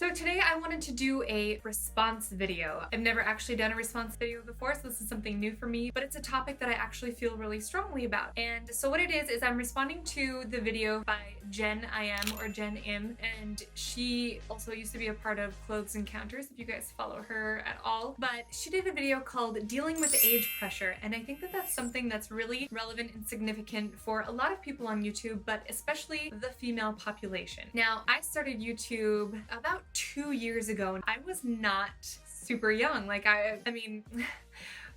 So today I wanted to do a response video. I've never actually done a response video before, so this is something new for me, but it's a topic that I actually feel really strongly about. And so what it is I'm responding to the video by Jenn or Jenn Im, and she also used to be a part of Clothes Encounters, if you guys follow her at all. But she did a video called Dealing with Age Pressure, and I think that that's something that's really relevant and significant for a lot of people on YouTube, but especially the female population. Now, I started YouTube about 2 years ago, and I was not super young. Like, I mean,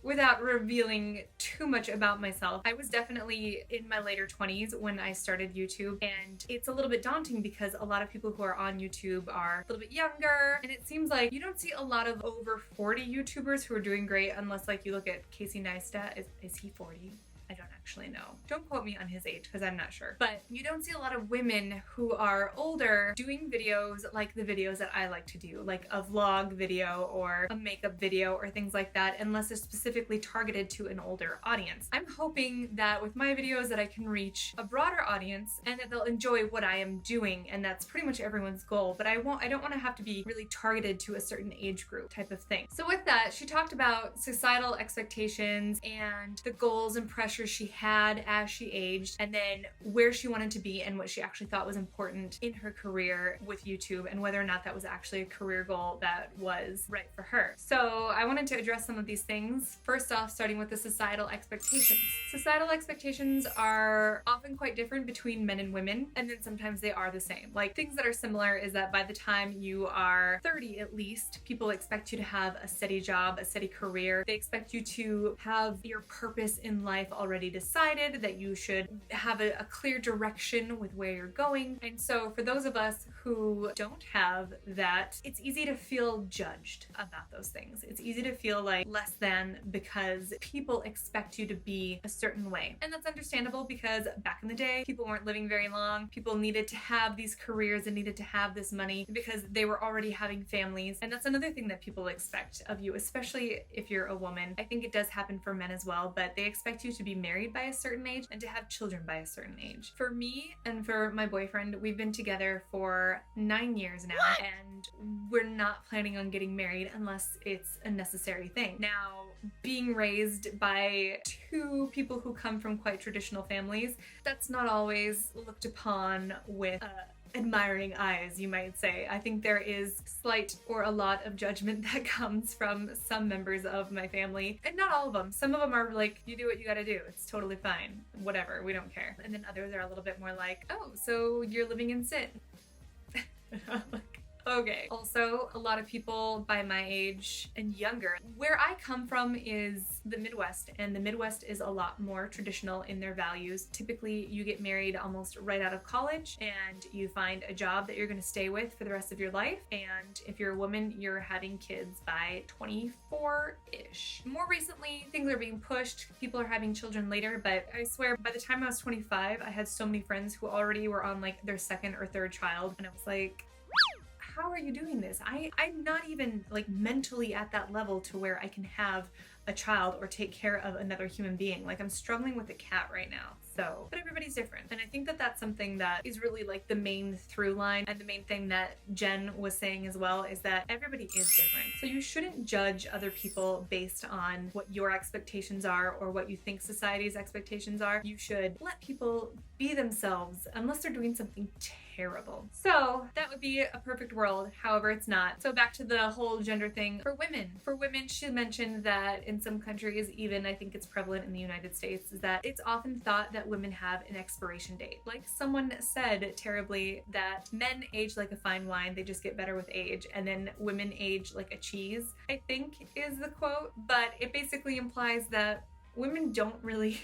without revealing too much about myself, I was definitely in my later 20s when I started YouTube, and it's a little bit daunting because a lot of people who are on YouTube are a little bit younger, and it seems like you don't see a lot of over 40 YouTubers who are doing great unless, like, you look at Casey Neistat. Is he 40? I don't actually know. Don't quote me on his age because I'm not sure. But you don't see a lot of women who are older doing videos like the videos that I like to do, like a vlog video or a makeup video or things like that, unless it's specifically targeted to an older audience. I'm hoping that with my videos that I can reach a broader audience and that they'll enjoy what I am doing, and that's pretty much everyone's goal. But I don't want to have to be really targeted to a certain age group type of thing. So with that, she talked about societal expectations and the goals and pressures she had as she aged, and then where she wanted to be and what she actually thought was important in her career with YouTube, and whether or not that was actually a career goal that was right for her. So I wanted to address some of these things. First off, starting with the societal expectations. Societal expectations are often quite different between men and women, and then sometimes they are the same. Like, things that are similar is that by the time you are 30 at least, people expect you to have a steady job, a steady career. They expect you to have your purpose in life already decided, that you should have a clear direction with where you're going. And so for those of us who don't have that, it's easy to feel judged about those things. It's easy to feel like less than because people expect you to be a certain way. And that's understandable because back in the day, people weren't living very long. People needed to have these careers and needed to have this money because they were already having families. And that's another thing that people expect of you, especially if you're a woman. I think it does happen for men as well, but they expect you to be married by a certain age and to have children by a certain age. For me and for my boyfriend, we've been together for 9 years now, and we're not planning on getting married unless it's a necessary thing. Now, being raised by two people who come from quite traditional families, that's not always looked upon with admiring eyes, you might say. I think there is slight or a lot of judgment that comes from some members of my family, and not all of them. Some of them are like, you do what you gotta do, it's totally fine, whatever, we don't care. And then others are a little bit more like, oh, so you're living in sin. Like, okay. Also, a lot of people by my age and younger, where I come from is the Midwest, and the Midwest is a lot more traditional in their values. Typically, you get married almost right out of college, and you find a job that you're going to stay with for the rest of your life. And if you're a woman, you're having kids by 24-ish. More recently, things are being pushed. People are having children later, but I swear by the time I was 25, I had so many friends who already were on like their second or third child, and I was like, how are you doing this? I'm not even like mentally at that level to where I can have a child or take care of another human being. Like, I'm struggling with a cat right now. So, but everybody's different. And I think that that's something that is really like the main through line, and the main thing that Jen was saying as well, is that everybody is different. So you shouldn't judge other people based on what your expectations are or what you think society's expectations are. You should let people be themselves unless they're doing something terrible. So that would be a perfect world. However, it's not. So back to the whole gender thing. For women, she mentioned that in some countries, even I think it's prevalent in the United States, is that it's often thought that women have an expiration date. Like someone said terribly that men age like a fine wine, they just get better with age, and then women age like a cheese, I think is the quote. But it basically implies that women don't really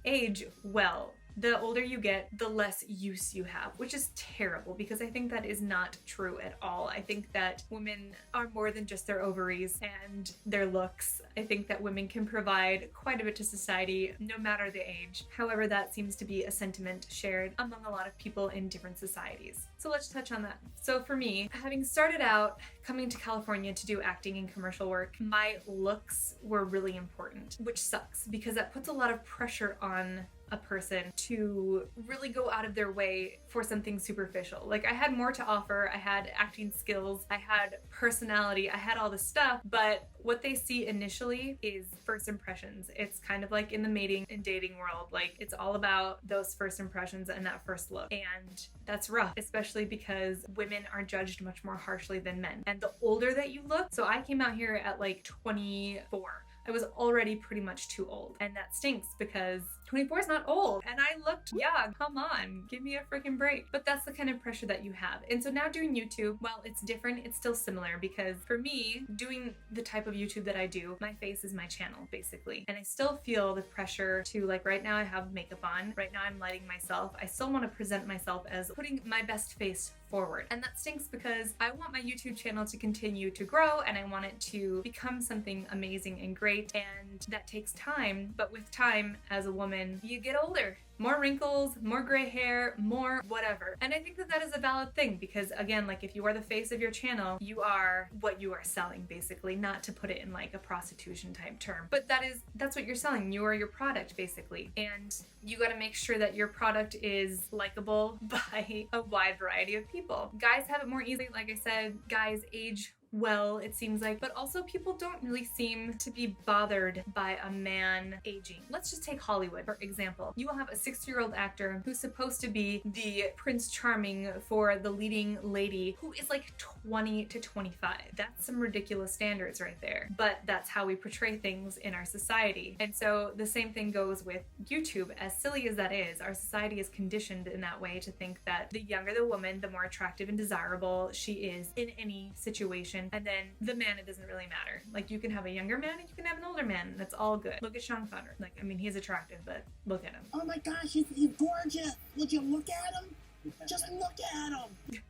age well. The older you get, the less use you have, which is terrible because I think that is not true at all. I think that women are more than just their ovaries and their looks. I think that women can provide quite a bit to society no matter the age. However, that seems to be a sentiment shared among a lot of people in different societies. So let's touch on that. So for me, having started out coming to California to do acting and commercial work, my looks were really important, which sucks because that puts a lot of pressure on a person to really go out of their way for something superficial. Like, I had more to offer. I had acting skills, I had personality, I had all this stuff, but what they see initially is first impressions. It's kind of like in the mating and dating world. Like, it's all about those first impressions and that first look. And that's rough, especially because women are judged much more harshly than men. And the older that you look, so I came out here at like 24. I was already pretty much too old. And that stinks because 24 is not old. And I looked, yeah, come on, give me a freaking break. But that's the kind of pressure that you have. And so now doing YouTube, while it's different, it's still similar, because for me, doing the type of YouTube that I do, my face is my channel, basically. And I still feel the pressure to, like, right now I have makeup on, right now I'm lighting myself. I still want to present myself as putting my best face forward. And that stinks because I want my YouTube channel to continue to grow and I want it to become something amazing and great, and that takes time. But with time, as a woman, you get older. More wrinkles, more gray hair, more whatever. And I think that that is a valid thing, because again, like, if you are the face of your channel, you are what you are selling, basically, not to put it in like a prostitution type term. But that's what you're selling. You are your product, basically. And you got to make sure that your product is likable by a wide variety of people. Guys have it more easy. Like I said, guys age well, it seems like, but also people don't really seem to be bothered by a man aging. Let's just take Hollywood, for example. You will have a 60-year-old actor who's supposed to be the Prince Charming for the leading lady, who is like 20 to 25. That's some ridiculous standards right there. But that's how we portray things in our society. And so the same thing goes with YouTube. As silly as that is, our society is conditioned in that way to think that the younger the woman, the more attractive and desirable she is in any situation. And then the man, it doesn't really matter. Like, you can have a younger man and you can have an older man, and that's all good. Look at Sean Connery. Like, I mean, he's attractive, but look at him. Oh my gosh, he's gorgeous. Would you look at him? Just look at him.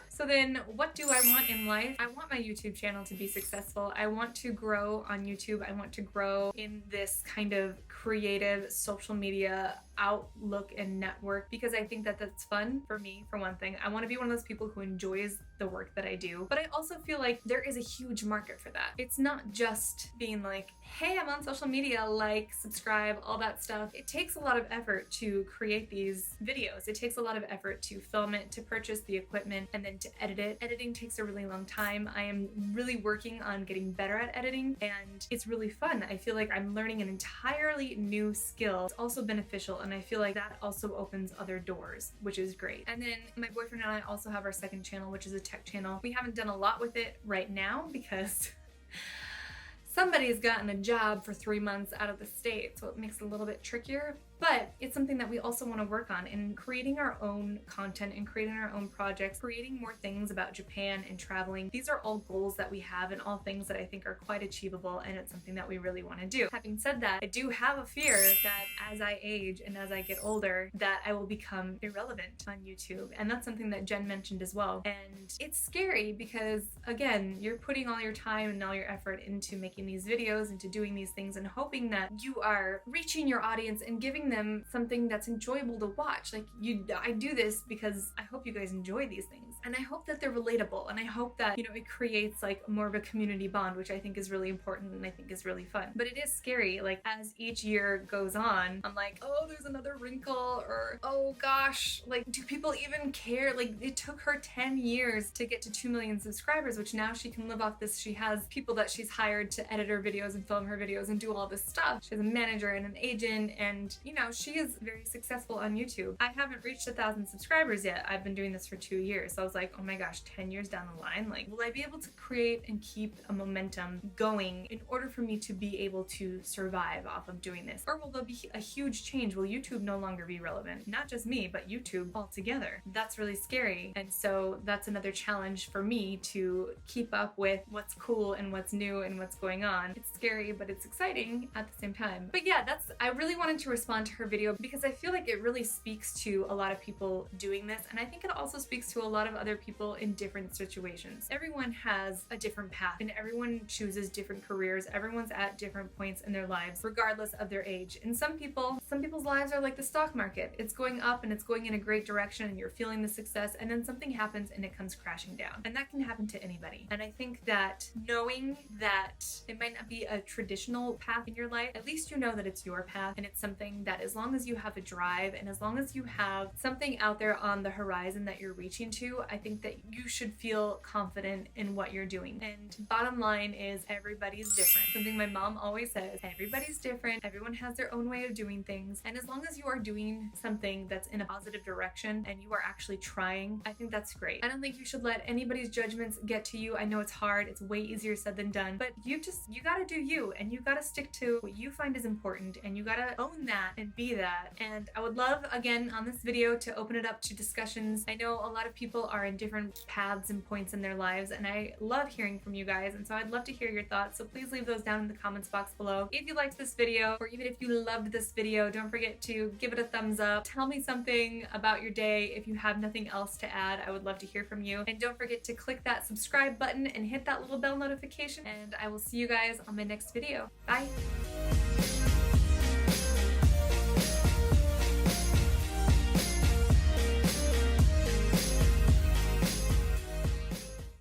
So then, what do I want in life? I want my YouTube channel to be successful. I want to grow on YouTube. I want to grow in this kind of creative social media outlook and network, because I think that that's fun for me, for one thing. I want to be one of those people who enjoys the work that I do, but I also feel like there is a huge market for that. It's not just being like, hey, I'm on social media, like, subscribe, all that stuff. It takes a lot of effort to create these videos. It takes a lot of effort to film it, to purchase the equipment, and then to edit it. Editing takes a really long time. I am really working on getting better at editing, and it's really fun. I feel like I'm learning an entirely new skill. It's also beneficial, and I feel like that also opens other doors, which is great. And then my boyfriend and I also have our second channel, which is a tech channel. We haven't done a lot with it right now because somebody's gotten a job for 3 months out of the state, so it makes it a little bit trickier. But it's something that we also want to work on in creating our own content and creating our own projects, creating more things about Japan and traveling. These are all goals that we have and all things that I think are quite achievable, and it's something that we really want to do. Having said that, I do have a fear that as I age and as I get older, that I will become irrelevant on YouTube. And that's something that Jen mentioned as well. And it's scary because, again, you're putting all your time and all your effort into making these videos, into doing these things, and hoping that you are reaching your audience and giving them something that's enjoyable to watch. Like, I do this because I hope you guys enjoy these things, and I hope that they're relatable, and I hope that, you know, it creates like more of a community bond, which I think is really important and I think is really fun. But it is scary, like, as each year goes on, I'm like, oh, there's another wrinkle, or oh gosh, like, do people even care? Like, it took her 10 years to get to 2 million subscribers, which now she can live off this. She has people that she's hired to edit her videos and film her videos and do all this stuff. She has a manager and an agent, and, you know, she is very successful on YouTube. I haven't reached 1,000 subscribers yet. I've been doing this for 2 years. So I was like, oh my gosh, 10 years down the line, like, will I be able to create and keep a momentum going in order for me to be able to survive off of doing this? Or will there be a huge change? Will YouTube no longer be relevant? Not just me, but YouTube altogether. That's really scary. And so that's another challenge for me to keep up with what's cool and what's new and what's going on. It's scary, but it's exciting at the same time. But yeah, I really wanted to respond to her video because I feel like it really speaks to a lot of people doing this, and I think it also speaks to a lot of other people in different situations. Everyone has a different path and everyone chooses different careers. Everyone's at different points in their lives regardless of their age. And some people's lives are like the stock market. It's going up and it's going in a great direction and you're feeling the success, and then something happens and it comes crashing down. And that can happen to anybody. And I think that knowing that it might not be a traditional path in your life, at least you know that it's your path and it's something that that. As long as you have a drive and as long as you have something out there on the horizon that you're reaching to, I think that you should feel confident in what you're doing. And bottom line is everybody's different. Something my mom always says, everybody's different. Everyone has their own way of doing things. And as long as you are doing something that's in a positive direction and you are actually trying, I think that's great. I don't think you should let anybody's judgments get to you. I know it's hard. It's way easier said than done, but you gotta do you, and you gotta stick to what you find is important, and you gotta own that and be that. And I would love, again, on this video to open it up to discussions. I know a lot of people are in different paths and points in their lives, and I love hearing from you guys, and so I'd love to hear your thoughts. So please leave those down in the comments box below. If you liked this video, or even if you loved this video, don't forget to give it a thumbs up. Tell me something about your day. If you have nothing else to add, I would love to hear from you. And don't forget to click that subscribe button and hit that little bell notification, and I will see you guys on my next video. Bye!